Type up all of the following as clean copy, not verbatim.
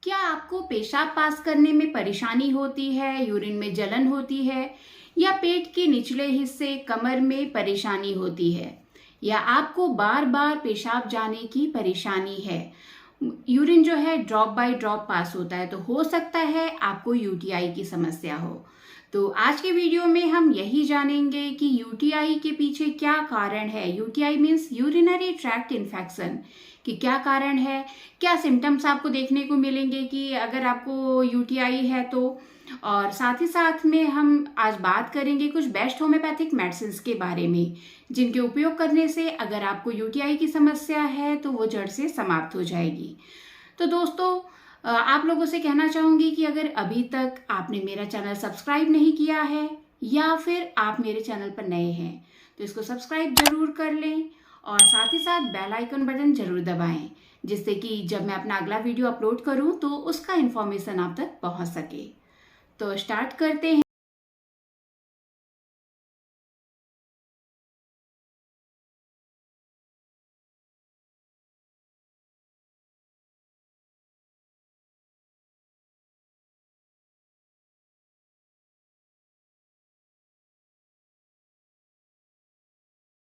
क्या आपको पेशाब पास करने में परेशानी होती है, यूरिन में जलन होती है या पेट के निचले हिस्से कमर में परेशानी होती है या आपको बार बार पेशाब जाने की परेशानी है? यूरिन जो है ड्रॉप बाय ड्रॉप पास होता है, तो हो सकता है आपको यूटीआई की समस्या हो। तो आज के वीडियो में हम यही जानेंगे कि यूटीआई के पीछे क्या कारण है। UTI means urinary tract infection, कि क्या कारण है, क्या सिम्टम्स आपको देखने को मिलेंगे कि अगर आपको यूटीआई है तो। और साथ ही साथ में हम आज बात करेंगे कुछ बेस्ट होम्योपैथिक मेडिसिन के बारे में, जिनके उपयोग करने से अगर आपको यूटीआई की समस्या है तो वो जड़ से समाप्त हो जाएगी। तो दोस्तों, आप लोगों से कहना चाहूँगी कि अगर अभी तक आपने मेरा चैनल सब्सक्राइब नहीं किया है या फिर आप मेरे चैनल पर नए हैं तो इसको सब्सक्राइब जरूर कर लें और साथ ही साथ बेल आइकन बटन जरूर दबाएं, जिससे कि जब मैं अपना अगला वीडियो अपलोड करूं तो उसका इन्फॉर्मेशन आप तक पहुंच सके। तो स्टार्ट करते हैं।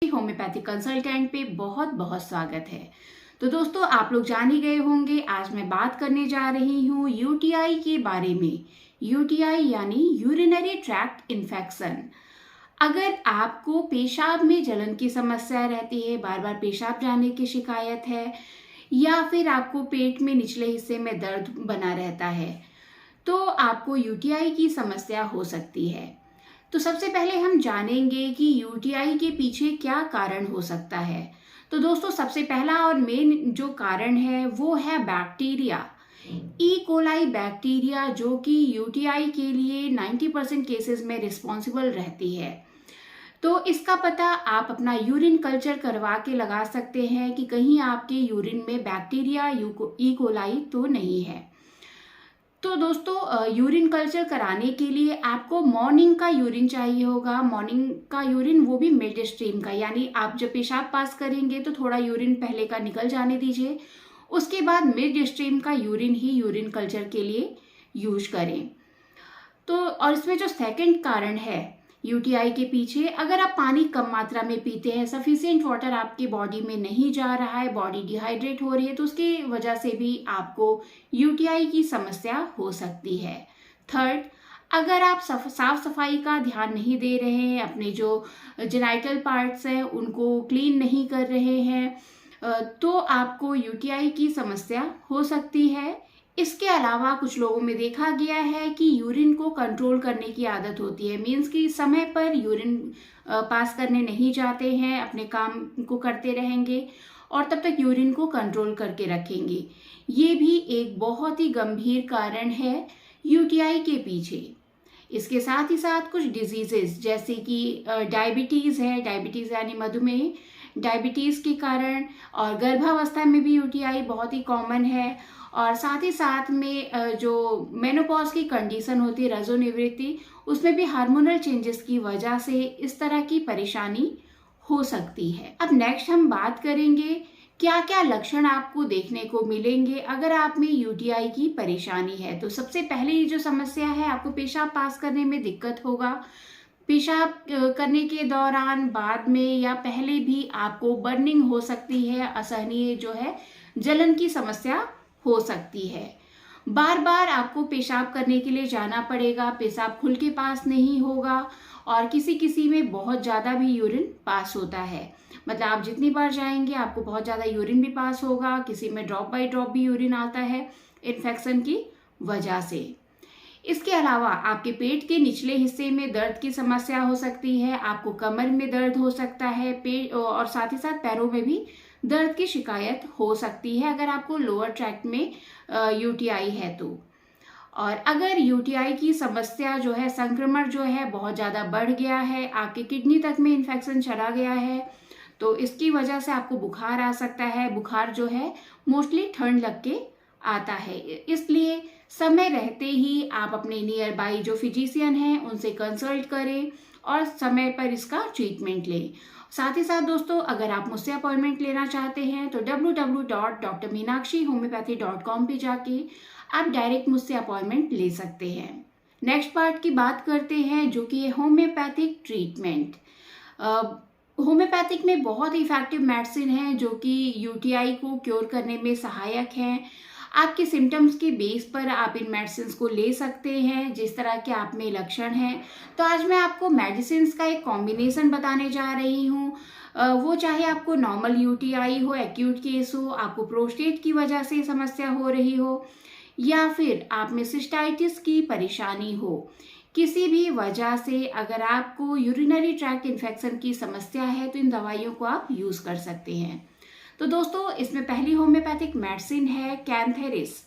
होम्योपैथिक कंसल्टेंट पे बहुत बहुत स्वागत है। तो दोस्तों, आप लोग जान ही गए होंगे आज मैं बात करने जा रही हूँ यूटीआई के बारे में। यूटीआई यानी यूरिनरी ट्रैक्ट इन्फेक्शन। अगर आपको पेशाब में जलन की समस्या रहती है, बार बार पेशाब जाने की शिकायत है या फिर आपको पेट में निचले हिस्से में दर्द बना रहता है, तो आपको यूटीआई की समस्या हो सकती है। तो सबसे पहले हम जानेंगे कि यूटीआई के पीछे क्या कारण हो सकता है। तो दोस्तों, सबसे पहला और मेन जो कारण है वो है बैक्टीरिया, ई कोलाई बैक्टीरिया, जो कि यूटीआई के लिए 90% केसेस में रिस्पॉन्सिबल रहती है। तो इसका पता आप अपना यूरिन कल्चर करवा के लगा सकते हैं कि कहीं आपके यूरिन में बैक्टीरिया ई कोलाई तो नहीं है। तो दोस्तों, यूरिन कल्चर कराने के लिए आपको मॉर्निंग का यूरिन चाहिए होगा। मॉर्निंग का यूरिन वो भी मिड स्ट्रीम का, यानी आप जब पेशाब पास करेंगे तो थोड़ा यूरिन पहले का निकल जाने दीजिए, उसके बाद मिड स्ट्रीम का यूरिन ही यूरिन कल्चर के लिए यूज करें। तो और इसमें जो सेकंड कारण है यूटीआई के पीछे, अगर आप पानी कम मात्रा में पीते हैं, सफिशिएंट वाटर आपकी बॉडी में नहीं जा रहा है, बॉडी डिहाइड्रेट हो रही है, तो उसकी वजह से भी आपको यूटीआई की समस्या हो सकती है। थर्ड, अगर आप साफ सफाई का ध्यान नहीं दे रहे हैं, अपने जो जेनाइटल पार्ट्स हैं उनको क्लीन नहीं कर रहे हैं, तो आपको यूटीआई की समस्या हो सकती है। इसके अलावा कुछ लोगों में देखा गया है कि यूरिन को कंट्रोल करने की आदत होती है, मीन्स कि समय पर यूरिन पास करने नहीं जाते हैं, अपने काम को करते रहेंगे और तब तक यूरिन को कंट्रोल करके रखेंगे। ये भी एक बहुत ही गंभीर कारण है यूटीआई के पीछे। इसके साथ ही साथ कुछ डिजीजेस जैसे कि डायबिटीज़ है, डायबिटीज़ यानी मधुमेह, डायबिटीज़ के कारण, और गर्भावस्था में भी यूटीआई बहुत ही कॉमन है। और साथ ही साथ में जो मेनोपॉज की कंडीशन होती है, रजोनिवृत्ति, उसमें भी हार्मोनल चेंजेस की वजह से इस तरह की परेशानी हो सकती है। अब नेक्स्ट हम बात करेंगे क्या क्या लक्षण आपको देखने को मिलेंगे अगर आप में यूटीआई की परेशानी है। तो सबसे पहले जो समस्या है, आपको पेशाब पास करने में दिक्कत होगा। पेशाब करने के दौरान, बाद में या पहले भी आपको बर्निंग हो सकती है, असहनीय जो है जलन की समस्या हो सकती है। बार बार आपको पेशाब करने के लिए जाना पड़ेगा, पेशाब खुल के पास नहीं होगा और किसी किसी में बहुत ज़्यादा भी यूरिन पास होता है। मतलब आप जितनी बार जाएंगे आपको बहुत ज़्यादा यूरिन भी पास होगा, किसी में ड्रॉप बाय ड्रॉप भी यूरिन आता है इन्फेक्शन की वजह से। इसके अलावा आपके पेट के निचले हिस्से में दर्द की समस्या हो सकती है, आपको कमर में दर्द हो सकता है, पेट और साथ ही साथ पैरों में भी दर्द की शिकायत हो सकती है अगर आपको लोअर ट्रैक्ट में यूटीआई है तो। और अगर यूटीआई की समस्या जो है, संक्रमण जो है बहुत ज़्यादा बढ़ गया है, आपके किडनी तक में इन्फेक्शन चला गया है, तो इसकी वजह से आपको बुखार आ सकता है। बुखार जो है मोस्टली ठंड लग के आता है, इसलिए समय रहते ही आप अपने नियर बाई जो फिजिशियन हैं उनसे कंसल्ट करें और समय पर इसका ट्रीटमेंट लें। साथ ही साथ दोस्तों, अगर आप मुझसे अपॉइंटमेंट लेना चाहते हैं तो www.drmeenakshi homeopathy.com पे जाके आप डायरेक्ट मुझसे अपॉइंटमेंट ले सकते हैं। नेक्स्ट पार्ट की बात करते हैं जो कि है होम्योपैथिक ट्रीटमेंट। होम्योपैथिक में बहुत इफेक्टिव मेडिसिन है जो कि यूटीआई को क्योर करने में सहायक हैं। आपके सिम्टम्स के बेस पर आप इन मेडिसिन को ले सकते हैं जिस तरह के आप में लक्षण हैं। तो आज मैं आपको मेडिसिन का एक कॉम्बिनेशन बताने जा रही हूँ। वो चाहे आपको नॉर्मल यूटीआई हो, एक्यूट केस हो, आपको प्रोस्टेट की वजह से समस्या हो रही हो, या फिर आप में सिस्टाइटिस की परेशानी हो, किसी भी वजह से अगर आपको यूरिनरी ट्रैक्ट इन्फेक्शन की समस्या है तो इन दवाइयों को आप यूज़ कर सकते हैं। तो दोस्तों, इसमें पहली होम्योपैथिक मेडिसिन है कैंथेरिस।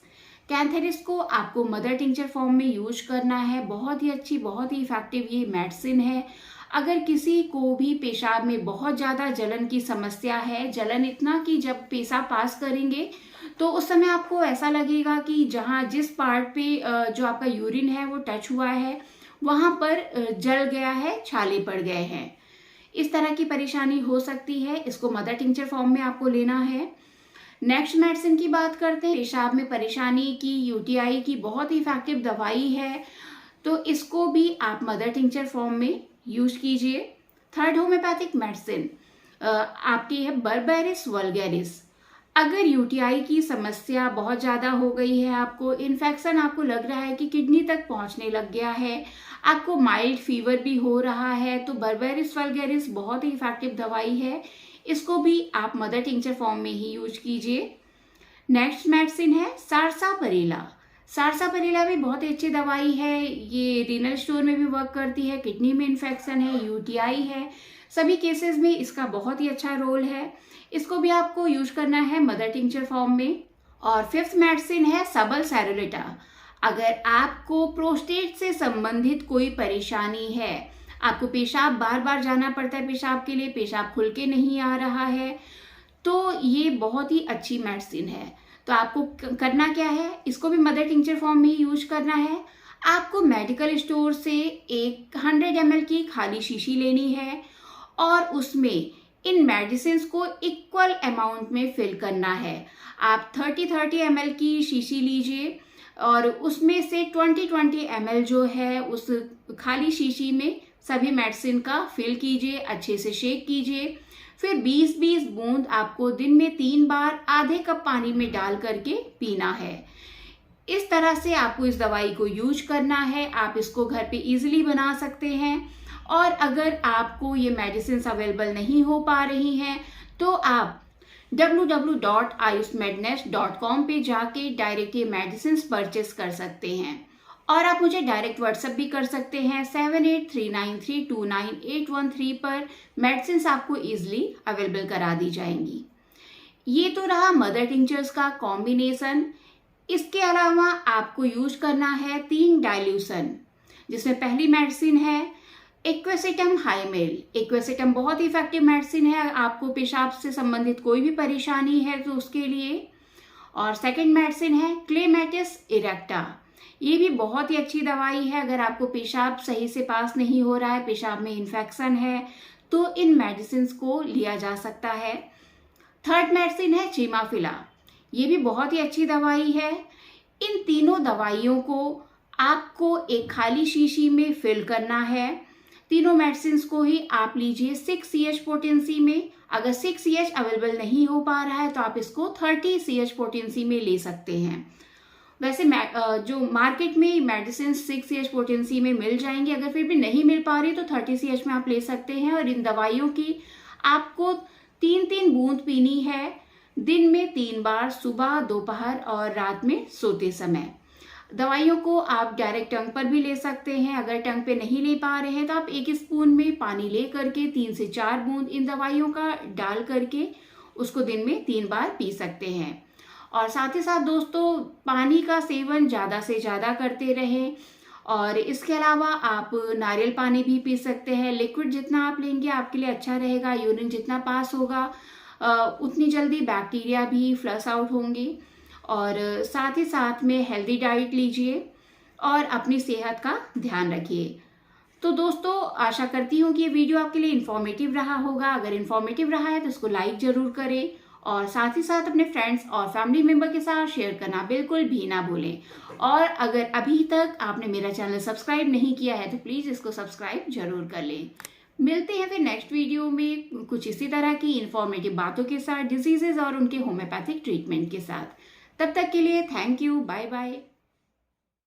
कैंथेरिस को आपको मदर टिंचर फॉर्म में यूज करना है। बहुत ही अच्छी, बहुत ही इफेक्टिव ये मेडिसिन है। अगर किसी को भी पेशाब में बहुत ज़्यादा जलन की समस्या है, जलन इतना कि जब पेशाब पास करेंगे तो उस समय आपको ऐसा लगेगा कि जिस पार्ट पे जो आपका यूरिन है वो टच हुआ है वहाँ पर जल गया है, छाले पड़ गए हैं, इस तरह की परेशानी हो सकती है। इसको मदर टिंचर फॉर्म में आपको लेना है। नेक्स्ट मेडिसिन की बात करते हैं। पेशाब में परेशानी की, यूटीआई की बहुत ही इफेक्टिव दवाई है, तो इसको भी आप मदर टिंचर फॉर्म में यूज कीजिए। थर्ड होम्योपैथिक मेडिसिन आपकी है बर्बेरिस वल्गैरिस। अगर यूटीआई की समस्या बहुत ज़्यादा हो गई है, आपको इन्फेक्शन आपको लग रहा है कि किडनी तक पहुंचने लग गया है, आपको माइल्ड फीवर भी हो रहा है, तो बर्बेरिस वल्गैरिस बहुत ही इफेक्टिव दवाई है। इसको भी आप मदर टिंचर फॉर्म में ही यूज कीजिए। नेक्स्ट मेडिसिन है सारसापेरेला। सारसापेरेला भी बहुत ही अच्छी दवाई है। ये रीनल स्टोर में भी वर्क करती है, किडनी में इन्फेक्शन है, यूटीआई है, सभी केसेस में इसका बहुत ही अच्छा रोल है। इसको भी आपको यूज करना है मदर टिंचर फॉर्म में। और फिफ्थ मेडिसिन है सबल सैरोलेटा। अगर आपको प्रोस्टेट से संबंधित कोई परेशानी है, आपको पेशाब बार बार जाना पड़ता है पेशाब के लिए, पेशाब खुल के नहीं आ रहा है, तो ये बहुत ही अच्छी मेडिसिन है। तो आपको करना क्या है, इसको भी मदर टिंचर फॉर्म में ही यूज करना है। आपको मेडिकल स्टोर से एक 100 ml की खाली शीशी लेनी है और उसमें इन मेडिसिन को इक्वल अमाउंट में फिल करना है। आप 30 ml की शीशी लीजिए और उसमें से 20 ml जो है उस खाली शीशी में सभी मेडिसिन का फिल कीजिए, अच्छे से शेक कीजिए। फिर 20-20 बूंद आपको दिन में 3 बार आधे कप पानी में डाल करके पीना है। इस तरह से आपको इस दवाई को यूज करना है। आप इसको घर पे इजीली बना सकते हैं। और अगर आपको ये मेडिसिन अवेलेबल नहीं हो पा रही हैं तो आप www.ayushmednest.com पे जाके डायरेक्ट ये मेडिसिन परचेस कर सकते हैं। और आप मुझे डायरेक्ट व्हाट्सएप भी कर सकते हैं 7839329813 पर। मेडिसिन आपको इजीली अवेलेबल करा दी जाएंगी। ये तो रहा मदर टिंचर्स का कॉम्बिनेशन। इसके अलावा आपको यूज करना है 3 डाइल्यूशन, जिसमें पहली मेडिसिन है एक्वेसिटम हाइमेल। एक्वेसिटम बहुत ही इफेक्टिव मेडिसिन है, आपको पेशाब से संबंधित कोई भी परेशानी है तो उसके लिए। और सेकंड मेडिसिन है क्लेमेटिस इरेक्टा। ये भी बहुत ही अच्छी दवाई है। अगर आपको पेशाब सही से पास नहीं हो रहा है, पेशाब में इन्फेक्शन है, तो इन मेडिसिन को लिया जा सकता है। थर्ड मेडिसिन है चिमाफिला। ये भी बहुत ही अच्छी दवाई है। इन तीनों दवाइयों को आपको एक खाली शीशी में फिल करना है। तीनों मेडिसिन को ही आप लीजिए 6 CH पोटेंसी में। अगर 6 CH अवेलेबल नहीं हो पा रहा है तो आप इसको 30 CH पोटेंसी में ले सकते हैं। वैसे जो मार्केट में मेडिसिन 6 CH पोटेंसी में मिल जाएंगी, अगर फिर भी नहीं मिल पा रही तो 30 CH में आप ले सकते हैं। और इन दवाइयों की आपको 3-3 बूंद पीनी है दिन में 3 बार, सुबह, दोपहर और रात में सोते समय। दवाइयों को आप डायरेक्ट टंग पर भी ले सकते हैं। अगर टंग पे नहीं ले पा रहे हैं तो आप 1 स्पून में पानी ले करके 3 से 4 बूंद इन दवाइयों का डाल करके उसको दिन में 3 बार पी सकते हैं। और साथ ही साथ दोस्तों, पानी का सेवन ज़्यादा से ज़्यादा करते रहें। और इसके अलावा आप नारियल पानी भी पी सकते हैं। लिक्विड जितना आप लेंगे आपके लिए अच्छा रहेगा। यूरिन जितना पास होगा उतनी जल्दी बैक्टीरिया भी फ्लश आउट होंगे। और साथ ही साथ में हेल्दी डाइट लीजिए और अपनी सेहत का ध्यान रखिए। तो दोस्तों, आशा करती हूँ कि ये वीडियो आपके लिए इन्फॉर्मेटिव रहा होगा। अगर इन्फॉर्मेटिव रहा है तो इसको लाइक ज़रूर करें और साथ ही साथ अपने फ्रेंड्स और फैमिली मेम्बर के साथ शेयर करना बिल्कुल भी ना भूलें। और अगर अभी तक आपने मेरा चैनल सब्सक्राइब नहीं किया है तो प्लीज़ इसको सब्सक्राइब जरूर कर लें। मिलते हैं फिर नेक्स्ट वीडियो में कुछ इसी तरह की इंफॉर्मेटिव बातों के साथ, डिजीजेज और उनके होम्योपैथिक ट्रीटमेंट के साथ। तब तक के लिए थैंक यू, बाय बाय।